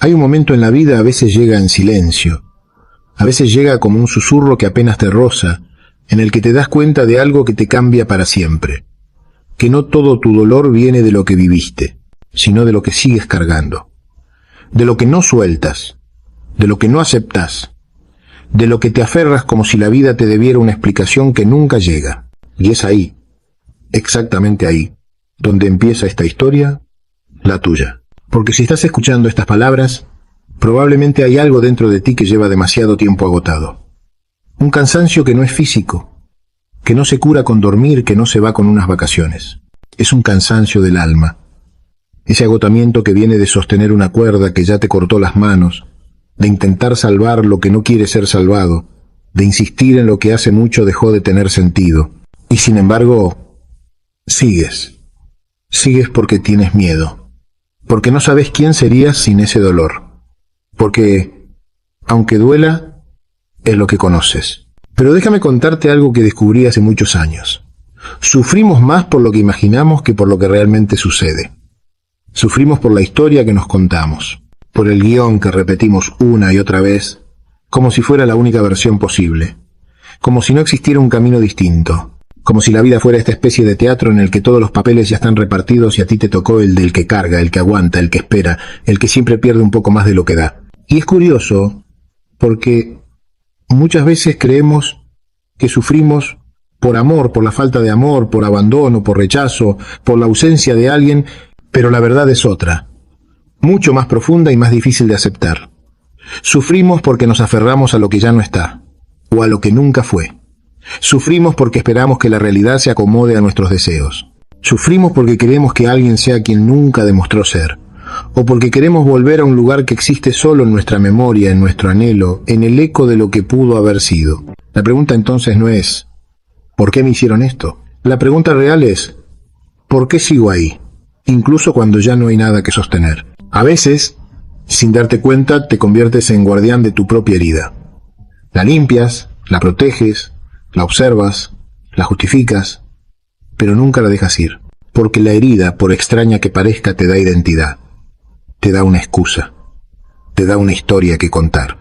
Hay un momento en la vida, a veces llega en silencio, a veces llega como un susurro que apenas te roza, en el que te das cuenta de algo que te cambia para siempre, que no todo tu dolor viene de lo que viviste, sino de lo que sigues cargando, de lo que no sueltas, de lo que no aceptas, de lo que te aferras como si la vida te debiera una explicación que nunca llega. Y es ahí, exactamente ahí, donde empieza esta historia, la tuya. Porque si estás escuchando estas palabras, probablemente hay algo dentro de ti que lleva demasiado tiempo agotado. Un cansancio que no es físico, que no se cura con dormir, que no se va con unas vacaciones. Es un cansancio del alma. Ese agotamiento que viene de sostener una cuerda que ya te cortó las manos, de intentar salvar lo que no quiere ser salvado, de insistir en lo que hace mucho dejó de tener sentido. Y sin embargo, sigues. Sigues porque tienes miedo. Porque no sabes quién serías sin ese dolor. Porque, aunque duela, es lo que conoces. Pero déjame contarte algo que descubrí hace muchos años. Sufrimos más por lo que imaginamos que por lo que realmente sucede. Sufrimos por la historia que nos contamos, por el guión que repetimos una y otra vez, como si fuera la única versión posible, como si no existiera un camino distinto, como si la vida fuera esta especie de teatro en el que todos los papeles ya están repartidos y a ti te tocó el del que carga, el que aguanta, el que espera, el que siempre pierde un poco más de lo que da. Y es curioso, porque muchas veces creemos que sufrimos por amor, por la falta de amor, por abandono, por rechazo, por la ausencia de alguien, pero la verdad es otra, mucho más profunda y más difícil de aceptar. Sufrimos porque nos aferramos a lo que ya no está, o a lo que nunca fue. Sufrimos porque esperamos que la realidad se acomode a nuestros deseos. Sufrimos porque queremos que alguien sea quien nunca demostró ser, o porque queremos volver a un lugar que existe solo en nuestra memoria, en nuestro anhelo, en el eco de lo que pudo haber sido. La pregunta entonces no es, ¿por qué me hicieron esto? La pregunta real es, ¿por qué sigo ahí? Incluso cuando ya no hay nada que sostener. A veces, sin darte cuenta, te conviertes en guardián de tu propia herida. La limpias, la proteges, la observas, la justificas, pero nunca la dejas ir, porque la herida, por extraña que parezca, te da identidad, te da una excusa, te da una historia que contar.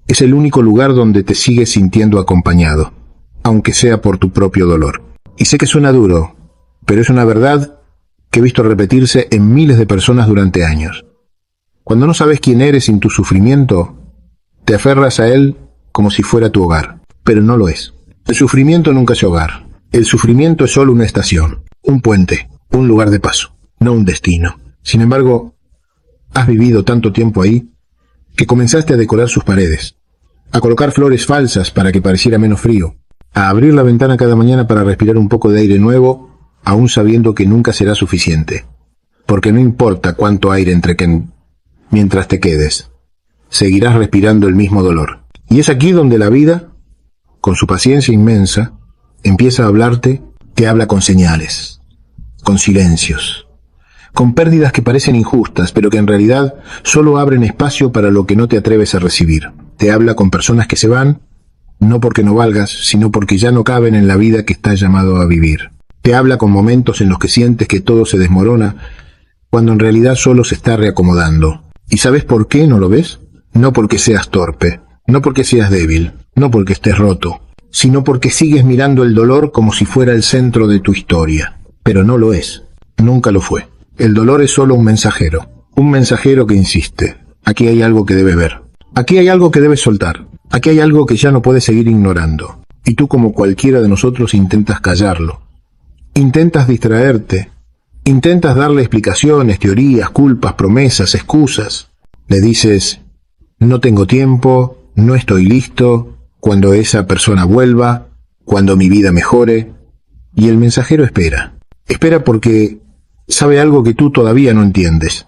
Es el único lugar donde te sigues sintiendo acompañado, aunque sea por tu propio dolor. Y sé que suena duro, pero es una verdad que he visto repetirse en miles de personas durante años. Cuando no sabes quién eres sin tu sufrimiento, te aferras a él como si fuera tu hogar, pero no lo es. El sufrimiento nunca es hogar. El sufrimiento es solo una estación, un puente, un lugar de paso, no un destino. Sin embargo, has vivido tanto tiempo ahí que comenzaste a decorar sus paredes, a colocar flores falsas para que pareciera menos frío, a abrir la ventana cada mañana para respirar un poco de aire nuevo, aún sabiendo que nunca será suficiente, porque no importa cuánto aire entre que mientras te quedes, seguirás respirando el mismo dolor. Y es aquí donde la vida, con su paciencia inmensa, empieza a hablarte, te habla con señales, con silencios, con pérdidas que parecen injustas, pero que en realidad solo abren espacio para lo que no te atreves a recibir. Te habla con personas que se van, no porque no valgas, sino porque ya no caben en la vida que estás llamado a vivir. Te habla con momentos en los que sientes que todo se desmorona, cuando en realidad solo se está reacomodando. ¿Y sabes por qué no lo ves? No porque seas torpe, no porque seas débil, no porque estés roto, sino porque sigues mirando el dolor como si fuera el centro de tu historia. Pero no lo es, nunca lo fue. El dolor es solo un mensajero que insiste. Aquí hay algo que debes ver, aquí hay algo que debes soltar, aquí hay algo que ya no puedes seguir ignorando. Y tú, como cualquiera de nosotros, intentas callarlo. Intentas distraerte, intentas darle explicaciones, teorías, culpas, promesas, excusas. Le dices, no tengo tiempo, no estoy listo, cuando esa persona vuelva, cuando mi vida mejore. Y el mensajero espera. Espera porque sabe algo que tú todavía no entiendes.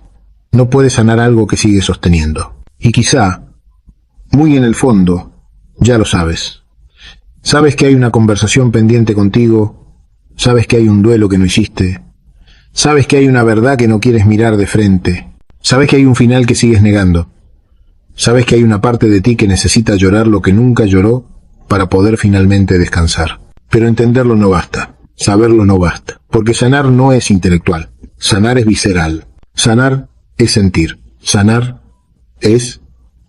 No puede sanar algo que sigue sosteniendo. Y quizá, muy en el fondo, ya lo sabes. Sabes que hay una conversación pendiente contigo. Sabes que hay un duelo que no hiciste. Sabes que hay una verdad que no quieres mirar de frente. Sabes que hay un final que sigues negando. Sabes que hay una parte de ti que necesita llorar lo que nunca lloró para poder finalmente descansar. Pero entenderlo no basta. Saberlo no basta. Porque sanar no es intelectual. Sanar es visceral. Sanar es sentir. Sanar es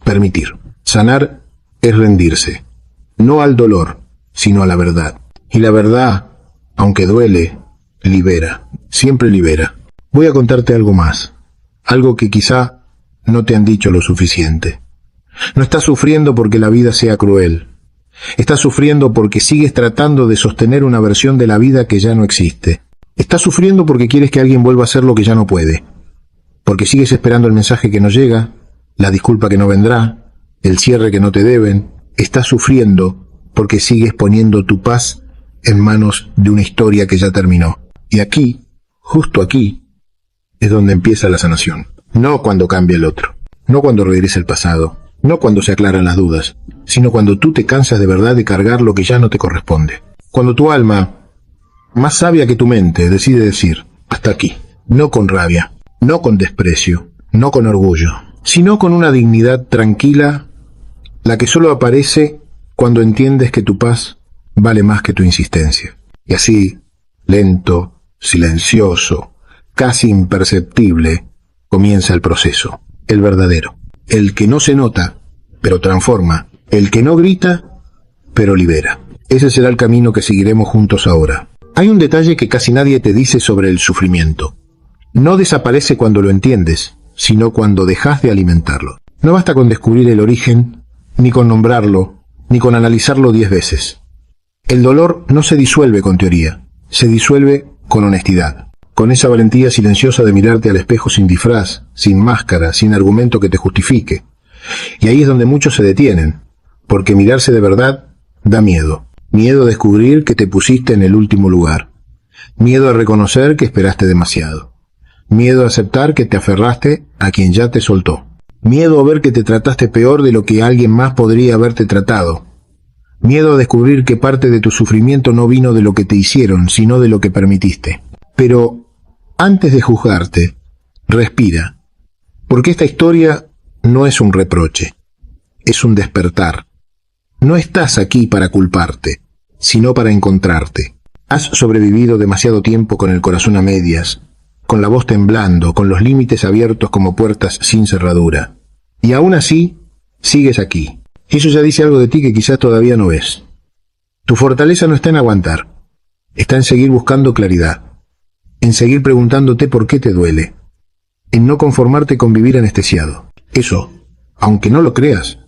permitir. Sanar es rendirse, no al dolor, sino a la verdad. Y la verdad, aunque duele, libera, siempre libera. Voy a contarte algo más, algo que quizá no te han dicho lo suficiente. No estás sufriendo porque la vida sea cruel. Estás sufriendo porque sigues tratando de sostener una versión de la vida que ya no existe. Estás sufriendo porque quieres que alguien vuelva a hacer lo que ya no puede. Porque sigues esperando el mensaje que no llega, la disculpa que no vendrá, el cierre que no te deben. Estás sufriendo porque sigues poniendo tu paz en manos de una historia que ya terminó. Y aquí, justo aquí, es donde empieza la sanación. No cuando cambia el otro, no cuando regresa el pasado, no cuando se aclaran las dudas, sino cuando tú te cansas de verdad de cargar lo que ya no te corresponde. Cuando tu alma, más sabia que tu mente, decide decir, hasta aquí, no con rabia, no con desprecio, no con orgullo, sino con una dignidad tranquila, la que solo aparece cuando entiendes que tu paz vale más que tu insistencia. Y así, lento, silencioso, casi imperceptible, comienza el proceso, el verdadero, el que no se nota, pero transforma, el que no grita, pero libera. Ese será el camino que seguiremos juntos ahora. Hay un detalle que casi nadie te dice sobre el sufrimiento. No desaparece cuando lo entiendes, sino cuando dejas de alimentarlo. No basta con descubrir el origen, ni con nombrarlo, ni con analizarlo 10 veces. El dolor no se disuelve con teoría, se disuelve con honestidad. Con esa valentía silenciosa de mirarte al espejo sin disfraz, sin máscara, sin argumento que te justifique. Y ahí es donde muchos se detienen, porque mirarse de verdad da miedo. Miedo a descubrir que te pusiste en el último lugar. Miedo a reconocer que esperaste demasiado. Miedo a aceptar que te aferraste a quien ya te soltó. Miedo a ver que te trataste peor de lo que alguien más podría haberte tratado. Miedo a descubrir que parte de tu sufrimiento no vino de lo que te hicieron, sino de lo que permitiste. Pero antes de juzgarte, respira, porque esta historia no es un reproche, es un despertar. No estás aquí para culparte, sino para encontrarte. Has sobrevivido demasiado tiempo con el corazón a medias, con la voz temblando, con los límites abiertos como puertas sin cerradura. Y aún así, sigues aquí. Eso ya dice algo de ti que quizás todavía no ves. Tu fortaleza no está en aguantar, está en seguir buscando claridad, en seguir preguntándote por qué te duele, en no conformarte con vivir anestesiado. Eso, aunque no lo creas,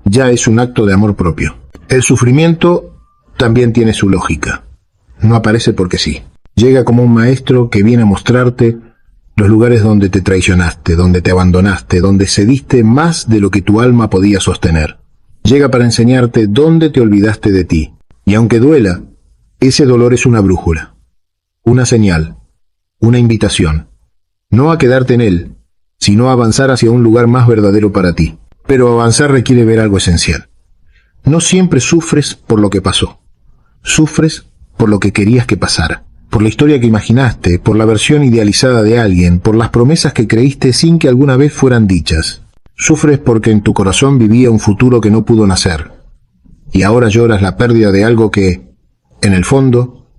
ya es un acto de amor propio. El sufrimiento también tiene su lógica. No aparece porque sí. Llega como un maestro que viene a mostrarte los lugares donde te traicionaste, donde te abandonaste, donde cediste más de lo que tu alma podía sostener. Llega para enseñarte dónde te olvidaste de ti. Y aunque duela, ese dolor es una brújula, una señal, una invitación. No a quedarte en él, sino a avanzar hacia un lugar más verdadero para ti. Pero avanzar requiere ver algo esencial. No siempre sufres por lo que pasó. Sufres por lo que querías que pasara. Por la historia que imaginaste, por la versión idealizada de alguien, por las promesas que creíste sin que alguna vez fueran dichas. Sufres porque en tu corazón vivía un futuro que no pudo nacer. Y ahora lloras la pérdida de algo que, en el fondo,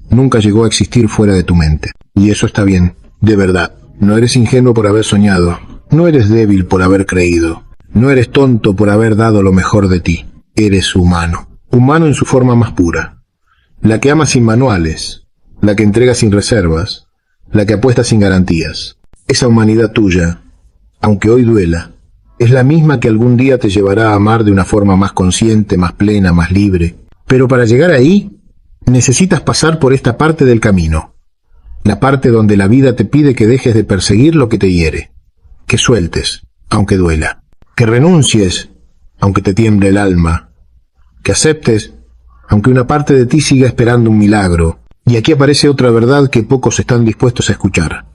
nunca llegó a existir fuera de tu mente. Y eso está bien, de verdad. No eres ingenuo por haber soñado. No eres débil por haber creído. No eres tonto por haber dado lo mejor de ti. Eres humano. Humano en su forma más pura. La que ama sin manuales. La que entrega sin reservas. La que apuesta sin garantías. Esa humanidad tuya, aunque hoy duela, es la misma que algún día te llevará a amar de una forma más consciente, más plena, más libre. Pero para llegar ahí, necesitas pasar por esta parte del camino. La parte donde la vida te pide que dejes de perseguir lo que te hiere. Que sueltes, aunque duela. Que renuncies, aunque te tiemble el alma. Que aceptes, aunque una parte de ti siga esperando un milagro. Y aquí aparece otra verdad que pocos están dispuestos a escuchar.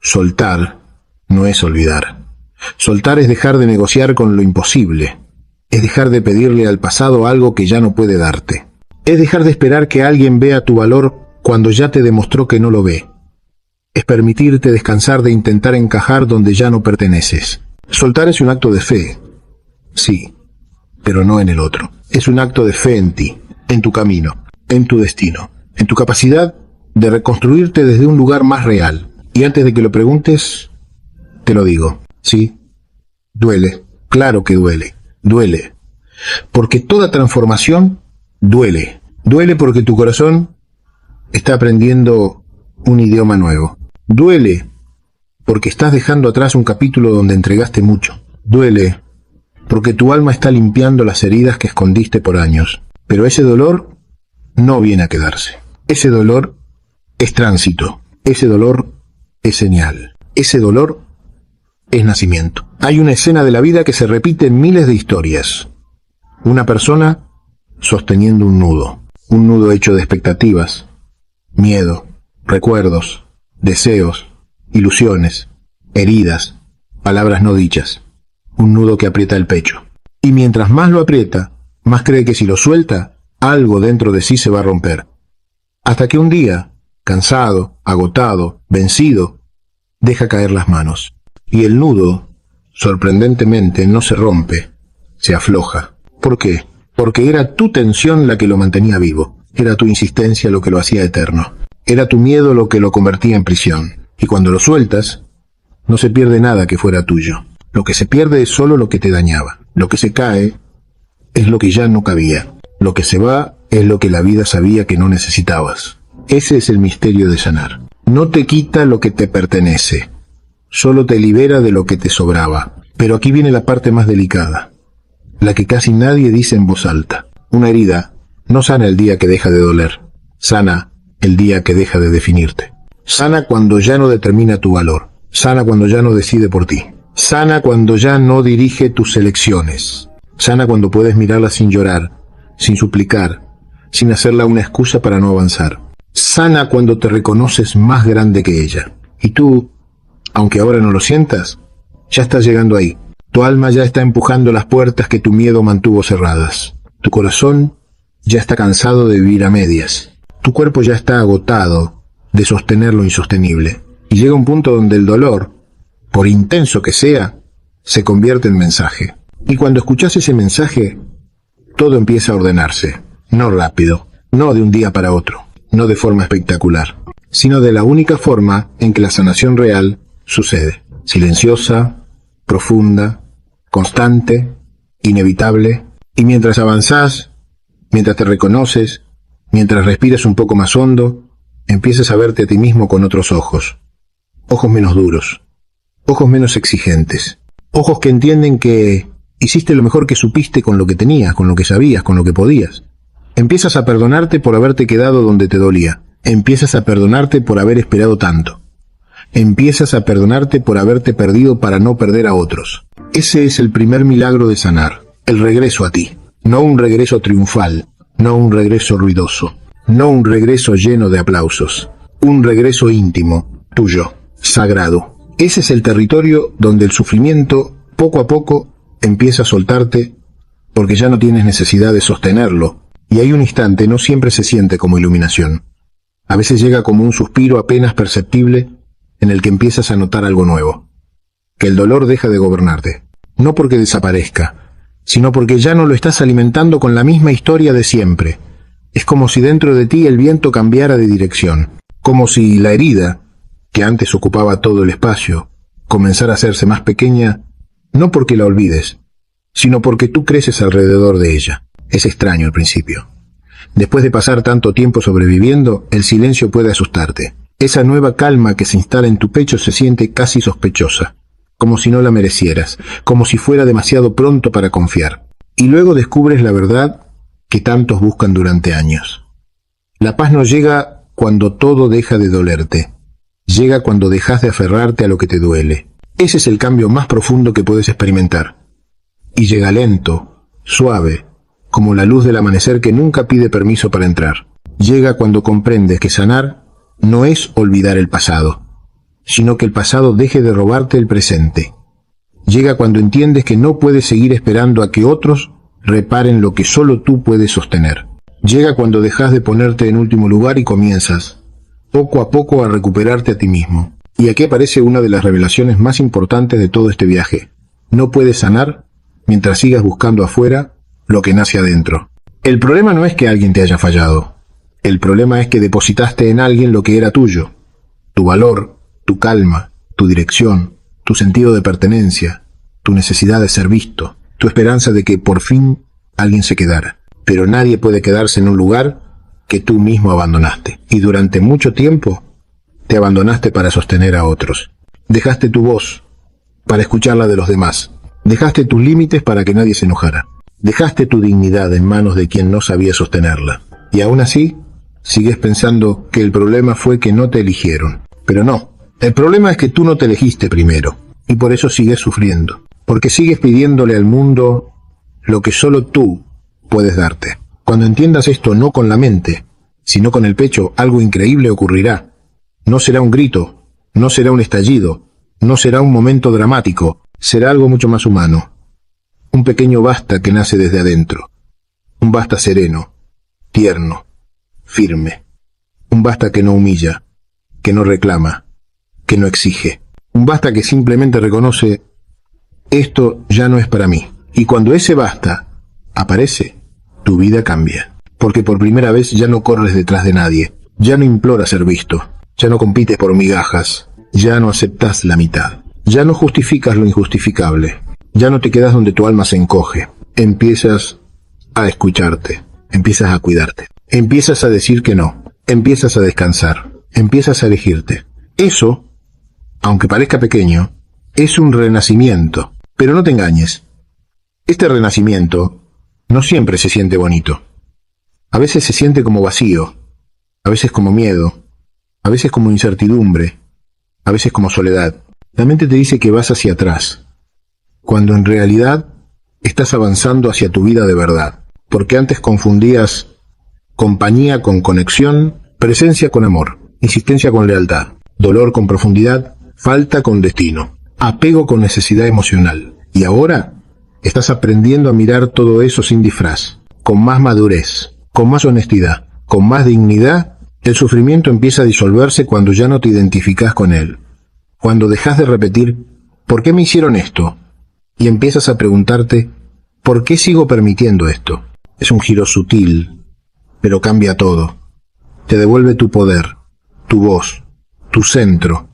Soltar no es olvidar. Soltar es dejar de negociar con lo imposible. Es dejar de pedirle al pasado algo que ya no puede darte. Es dejar de esperar que alguien vea tu valor cuando ya te demostró que no lo ve. Es permitirte descansar de intentar encajar donde ya no perteneces. Soltar es un acto de fe, sí, pero no en el otro. Es un acto de fe en ti, en tu camino, en tu destino, en tu capacidad de reconstruirte desde un lugar más real. Y antes de que lo preguntes, te lo digo. Sí, duele. Claro que duele, duele. Porque toda transformación duele. Duele porque tu corazón está aprendiendo un idioma nuevo. Duele porque estás dejando atrás un capítulo donde entregaste mucho. Duele porque tu alma está limpiando las heridas que escondiste por años. Pero ese dolor no viene a quedarse. Ese dolor es tránsito. Ese dolor es señal. Ese dolor es nacimiento. Hay una escena de la vida que se repite en miles de historias. Una persona sosteniendo un nudo hecho de expectativas, miedo, recuerdos, deseos, ilusiones, heridas, palabras no dichas. Un nudo que aprieta el pecho. Y mientras más lo aprieta, más cree que si lo suelta, algo dentro de sí se va a romper. Hasta que un día, cansado, agotado, vencido, deja caer las manos. Y el nudo, sorprendentemente, no se rompe, se afloja. ¿Por qué? Porque era tu tensión la que lo mantenía vivo. Era tu insistencia lo que lo hacía eterno. Era tu miedo lo que lo convertía en prisión. Y cuando lo sueltas, no se pierde nada que fuera tuyo. Lo que se pierde es solo lo que te dañaba. Lo que se cae es lo que ya no cabía. Lo que se va es lo que la vida sabía que no necesitabas. Ese es el misterio de sanar. No te quita lo que te pertenece. Solo te libera de lo que te sobraba. Pero aquí viene la parte más delicada. La que casi nadie dice en voz alta. Una herida no sana el día que deja de doler. Sana el día que deja de definirte. Sana cuando ya no determina tu valor. Sana cuando ya no decide por ti. Sana cuando ya no dirige tus elecciones. Sana cuando puedes mirarla sin llorar, sin suplicar, sin hacerla una excusa para no avanzar. Sana cuando te reconoces más grande que ella. Y tú, aunque ahora no lo sientas, ya estás llegando ahí. Tu alma ya está empujando las puertas que tu miedo mantuvo cerradas. Tu corazón ya está cansado de vivir a medias. Tu cuerpo ya está agotado de sostener lo insostenible. Y llega un punto donde el dolor, por intenso que sea, se convierte en mensaje. Y cuando escuchas ese mensaje, todo empieza a ordenarse. No rápido, no de un día para otro, no de forma espectacular, sino de la única forma en que la sanación real sucede. Silenciosa, profunda, constante, inevitable. Y mientras avanzás, mientras te reconoces, mientras respiras un poco más hondo, empiezas a verte a ti mismo con otros ojos. Ojos menos duros. Ojos menos exigentes. Ojos que entienden que hiciste lo mejor que supiste con lo que tenías, con lo que sabías, con lo que podías. Empiezas a perdonarte por haberte quedado donde te dolía. Empiezas a perdonarte por haber esperado tanto. Empiezas a perdonarte por haberte perdido para no perder a otros. Ese es el primer milagro de sanar. El regreso a ti. No un regreso triunfal. No un regreso ruidoso. No un regreso lleno de aplausos. Un regreso íntimo, tuyo, sagrado. Ese es el territorio donde el sufrimiento, poco a poco, empieza a soltarte porque ya no tienes necesidad de sostenerlo. Y hay un instante, no siempre se siente como iluminación. A veces llega como un suspiro apenas perceptible en el que empiezas a notar algo nuevo. Que el dolor deja de gobernarte. No porque desaparezca, sino porque ya no lo estás alimentando con la misma historia de siempre. Es como si dentro de ti el viento cambiara de dirección. Como si la herida, que antes ocupaba todo el espacio, comenzara a hacerse más pequeña, no porque la olvides, sino porque tú creces alrededor de ella. Es extraño al principio. Después de pasar tanto tiempo sobreviviendo, el silencio puede asustarte. Esa nueva calma que se instala en tu pecho se siente casi sospechosa, como si no la merecieras, como si fuera demasiado pronto para confiar. Y luego descubres la verdad que tantos buscan durante años. La paz no llega cuando todo deja de dolerte. Llega cuando dejas de aferrarte a lo que te duele. Ese es el cambio más profundo que puedes experimentar. Y llega lento, suave, como la luz del amanecer que nunca pide permiso para entrar. Llega cuando comprendes que sanar no es olvidar el pasado, sino que el pasado deje de robarte el presente. Llega cuando entiendes que no puedes seguir esperando a que otros reparen lo que solo tú puedes sostener. Llega cuando dejas de ponerte en último lugar y comienzas, poco a poco, a recuperarte a ti mismo. Y aquí aparece una de las revelaciones más importantes de todo este viaje. No puedes sanar mientras sigas buscando afuera lo que nace adentro. El problema no es que alguien te haya fallado. El problema es que depositaste en alguien lo que era tuyo. Tu valor, tu calma, tu dirección, tu sentido de pertenencia, tu necesidad de ser visto, tu esperanza de que por fin alguien se quedara. Pero nadie puede quedarse en un lugar que tú mismo abandonaste. Y durante mucho tiempo te abandonaste para sostener a otros. Dejaste tu voz para escuchar la de los demás. Dejaste tus límites para que nadie se enojara. Dejaste tu dignidad en manos de quien no sabía sostenerla. Y aún así, sigues pensando que el problema fue que no te eligieron. Pero no, el problema es que tú no te elegiste primero. Y por eso sigues sufriendo. Porque sigues pidiéndole al mundo lo que solo tú puedes darte. Cuando entiendas esto no con la mente, sino con el pecho, algo increíble ocurrirá. No será un grito, no será un estallido, no será un momento dramático, será algo mucho más humano. Un pequeño basta que nace desde adentro. Un basta sereno, tierno, firme. Un basta que no humilla, que no reclama, que no exige. Un basta que simplemente reconoce: esto ya no es para mí. Y cuando ese basta aparece, tu vida cambia. Porque por primera vez ya no corres detrás de nadie, ya no imploras ser visto, ya no compites por migajas, ya no aceptas la mitad, ya no justificas lo injustificable, ya no te quedas donde tu alma se encoge. Empiezas a escucharte, empiezas a cuidarte, empiezas a decir que no, empiezas a descansar, empiezas a elegirte. Eso, aunque parezca pequeño, es un renacimiento. Pero no te engañes, este renacimiento no siempre se siente bonito. A veces se siente como vacío, a veces como miedo, a veces como incertidumbre, a veces como soledad. La mente te dice que vas hacia atrás, cuando en realidad estás avanzando hacia tu vida de verdad, porque antes confundías compañía con conexión, presencia con amor, insistencia con lealtad, dolor con profundidad, falta con destino, apego con necesidad emocional. Y ahora estás aprendiendo a mirar todo eso sin disfraz, con más madurez, con más honestidad, con más dignidad. El sufrimiento empieza a disolverse cuando ya no te identificas con él. Cuando dejas de repetir ¿por qué me hicieron esto? Y empiezas a preguntarte ¿por qué sigo permitiendo esto? Es un giro sutil, pero cambia todo. Te devuelve tu poder, tu voz, tu centro.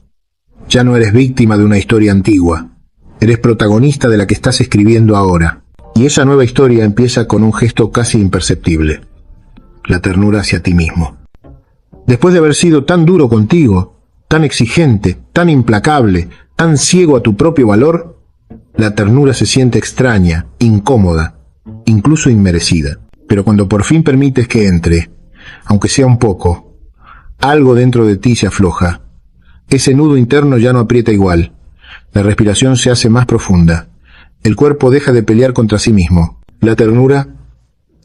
Ya no eres víctima de una historia antigua. Eres protagonista de la que estás escribiendo ahora. Y esa nueva historia empieza con un gesto casi imperceptible: la ternura hacia ti mismo. Después de haber sido tan duro contigo, tan exigente, tan implacable, tan ciego a tu propio valor, la ternura se siente extraña, incómoda, incluso inmerecida. Pero cuando por fin permites que entre, aunque sea un poco, algo dentro de ti se afloja. Ese nudo interno ya no aprieta igual. La respiración se hace más profunda. El cuerpo deja de pelear contra sí mismo. La ternura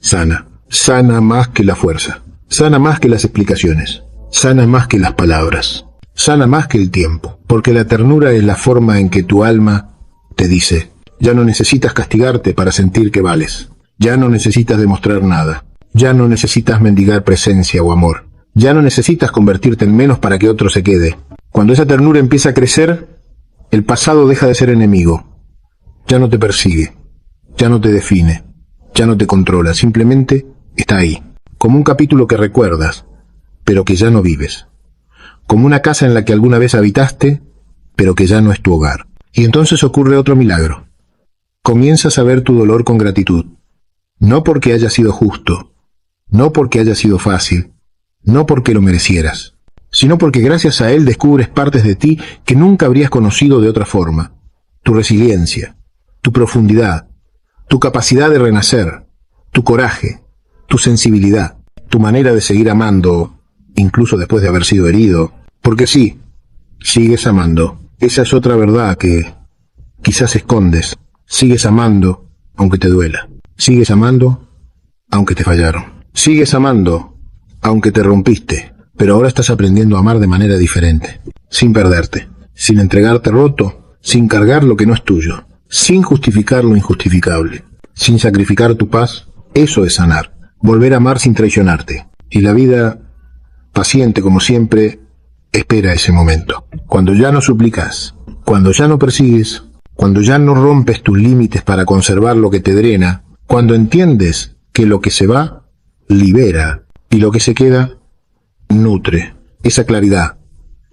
sana. Sana más que la fuerza. Sana más que las explicaciones. Sana más que las palabras. Sana más que el tiempo. Porque la ternura es la forma en que tu alma te dice: ya no necesitas castigarte para sentir que vales. Ya no necesitas demostrar nada. Ya no necesitas mendigar presencia o amor. Ya no necesitas convertirte en menos para que otro se quede. Cuando esa ternura empieza a crecer, el pasado deja de ser enemigo. Ya no te persigue, ya no te define, ya no te controla, simplemente está ahí, como un capítulo que recuerdas, pero que ya no vives, como una casa en la que alguna vez habitaste, pero que ya no es tu hogar. Y entonces ocurre otro milagro. Comienzas a ver tu dolor con gratitud, no porque haya sido justo, no porque haya sido fácil, no porque lo merecieras, sino porque gracias a él descubres partes de ti que nunca habrías conocido de otra forma. Tu resiliencia, tu profundidad, tu capacidad de renacer, tu coraje, tu sensibilidad, tu manera de seguir amando, incluso después de haber sido herido. Porque sí, sigues amando. Esa es otra verdad que quizás escondes. Sigues amando aunque te duela. Sigues amando aunque te fallaron. Sigues amando aunque te rompiste. Pero ahora estás aprendiendo a amar de manera diferente, sin perderte, sin entregarte roto, sin cargar lo que no es tuyo, sin justificar lo injustificable, sin sacrificar tu paz. Eso es sanar, volver a amar sin traicionarte. Y la vida, paciente como siempre, espera ese momento. Cuando ya no suplicas, cuando ya no persigues, cuando ya no rompes tus límites para conservar lo que te drena, cuando entiendes que lo que se va, libera, y lo que se queda, nutre. Esa claridad,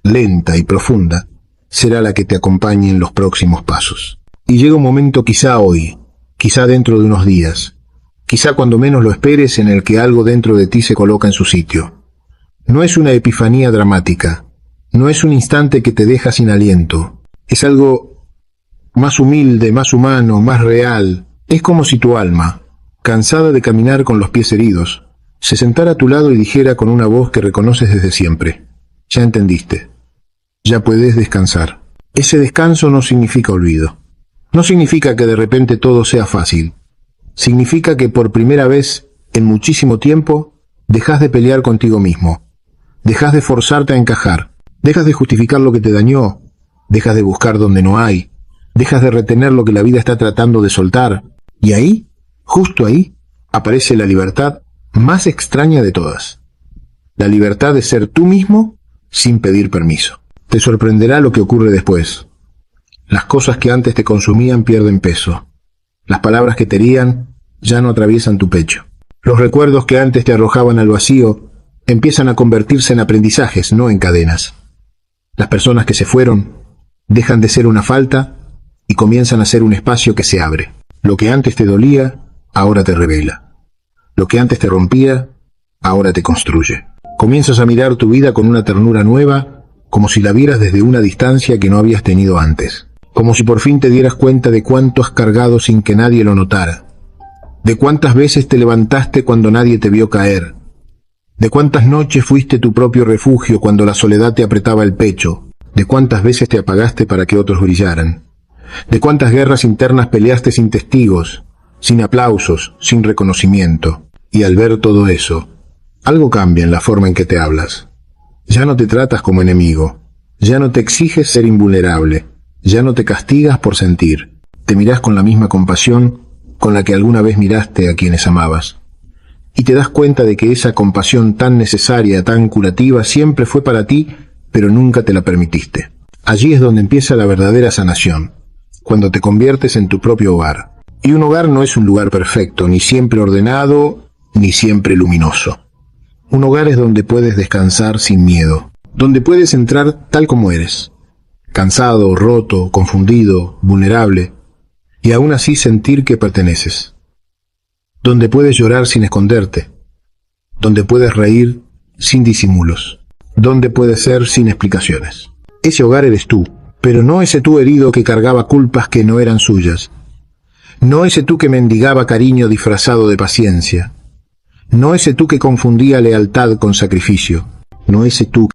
lenta y profunda, será la que te acompañe en los próximos pasos. Y llega un momento, quizá hoy, quizá dentro de unos días, quizá cuando menos lo esperes, en el que algo dentro de ti se coloca en su sitio. No es una epifanía dramática, no es un instante que te deja sin aliento, es algo más humilde, más humano, más real. Es como si tu alma, cansada de caminar con los pies heridos, se sentara a tu lado y dijera con una voz que reconoces desde siempre: ya entendiste, ya puedes descansar. Ese descanso no significa olvido. No significa que de repente todo sea fácil. Significa que por primera vez en muchísimo tiempo dejas de pelear contigo mismo. Dejas de forzarte a encajar. Dejas de justificar lo que te dañó. Dejas de buscar donde no hay. Dejas de retener lo que la vida está tratando de soltar. Y ahí, justo ahí, aparece la libertad más extraña de todas. La libertad de ser tú mismo sin pedir permiso. Te sorprenderá lo que ocurre después. Las cosas que antes te consumían pierden peso. Las palabras que te herían ya no atraviesan tu pecho. Los recuerdos que antes te arrojaban al vacío empiezan a convertirse en aprendizajes, no en cadenas. Las personas que se fueron dejan de ser una falta y comienzan a ser un espacio que se abre. Lo que antes te dolía, ahora te revela. Lo que antes te rompía, ahora te construye. Comienzas a mirar tu vida con una ternura nueva, como si la vieras desde una distancia que no habías tenido antes. Como si por fin te dieras cuenta de cuánto has cargado sin que nadie lo notara. De cuántas veces te levantaste cuando nadie te vio caer. De cuántas noches fuiste tu propio refugio cuando la soledad te apretaba el pecho. De cuántas veces te apagaste para que otros brillaran. De cuántas guerras internas peleaste sin testigos, sin aplausos, sin reconocimiento. Y al ver todo eso, algo cambia en la forma en que te hablas. Ya no te tratas como enemigo. Ya no te exiges ser invulnerable. Ya no te castigas por sentir. Te mirás con la misma compasión con la que alguna vez miraste a quienes amabas. Y te das cuenta de que esa compasión tan necesaria, tan curativa, siempre fue para ti, pero nunca te la permitiste. Allí es donde empieza la verdadera sanación, cuando te conviertes en tu propio hogar. Y un hogar no es un lugar perfecto, ni siempre ordenado, ni siempre luminoso. Un hogar es donde puedes descansar sin miedo, donde puedes entrar tal como eres. Cansado, roto, confundido, vulnerable, y aún así sentir que perteneces. Donde puedes llorar sin esconderte, donde puedes reír sin disimulos, donde puedes ser sin explicaciones. Ese hogar eres tú, pero no ese tú herido que cargaba culpas que no eran suyas, no ese tú que mendigaba cariño disfrazado de paciencia, no ese tú que confundía lealtad con sacrificio, no ese tú